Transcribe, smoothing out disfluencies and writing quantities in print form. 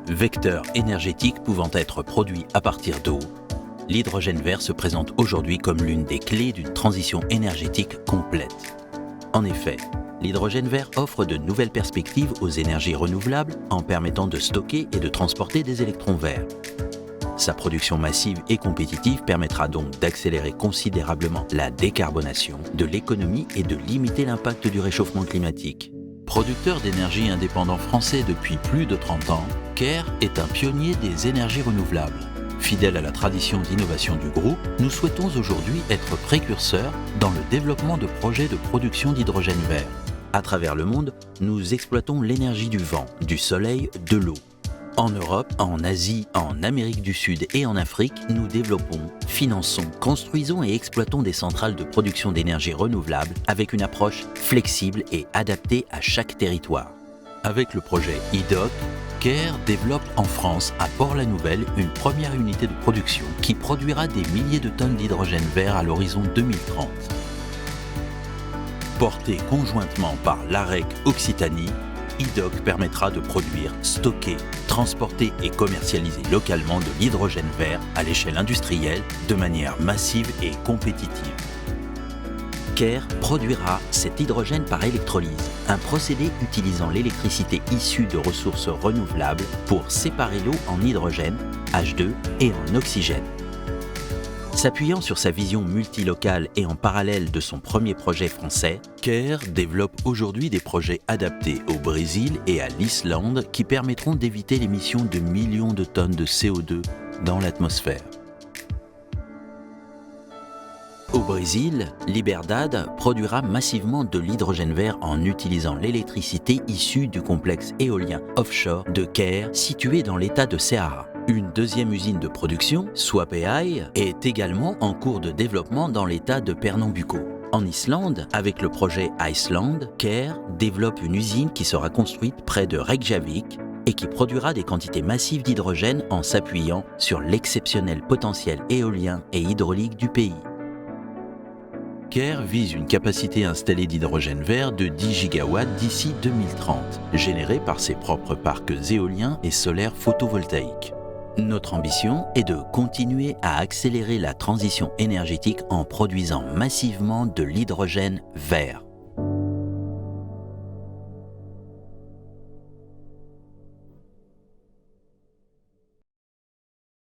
Vecteur énergétique pouvant être produit à partir d'eau, l'hydrogène vert se présente aujourd'hui comme l'une des clés d'une transition énergétique complète. En effet, l'hydrogène vert offre de nouvelles perspectives aux énergies renouvelables en permettant de stocker et de transporter des électrons verts. Sa production massive et compétitive permettra donc d'accélérer considérablement la décarbonation de l'économie et de limiter l'impact du réchauffement climatique. Producteur d'énergie indépendant français depuis plus de 30 ans, Cair est un pionnier des énergies renouvelables. Fidèle à la tradition d'innovation du groupe, nous souhaitons aujourd'hui être précurseurs dans le développement de projets de production d'hydrogène vert. À travers le monde, nous exploitons l'énergie du vent, du soleil, de l'eau. En Europe, en Asie, en Amérique du Sud et en Afrique, nous développons, finançons, construisons et exploitons des centrales de production d'énergie renouvelable avec une approche flexible et adaptée à chaque territoire. Avec le projet IDOC, Cair développe en France, à Port-la-Nouvelle, une première unité de production qui produira des milliers de tonnes d'hydrogène vert à l'horizon 2030. Porté conjointement par l'AREC Occitanie, IDOC permettra de produire, stocker, transporter et commercialiser localement de l'hydrogène vert à l'échelle industrielle de manière massive et compétitive. Cair produira cet hydrogène par électrolyse, un procédé utilisant l'électricité issue de ressources renouvelables pour séparer l'eau en hydrogène, H2, et en oxygène. S'appuyant sur sa vision multilocale et en parallèle de son premier projet français, Cair développe aujourd'hui des projets adaptés au Brésil et à l'Islande qui permettront d'éviter l'émission de millions de tonnes de CO2 dans l'atmosphère. Au Brésil, Liberdade produira massivement de l'hydrogène vert en utilisant l'électricité issue du complexe éolien offshore de Cair situé dans l'état de Ceará. Une deuxième usine de production, Suapeai, est également en cours de développement dans l'état de Pernambuco. En Islande, avec le projet Iceland, Cair développe une usine qui sera construite près de Reykjavik et qui produira des quantités massives d'hydrogène en s'appuyant sur l'exceptionnel potentiel éolien et hydraulique du pays. Cair vise une capacité installée d'hydrogène vert de 10 gigawatts d'ici 2030, générée par ses propres parcs éoliens et solaires photovoltaïques. Notre ambition est de continuer à accélérer la transition énergétique en produisant massivement de l'hydrogène vert.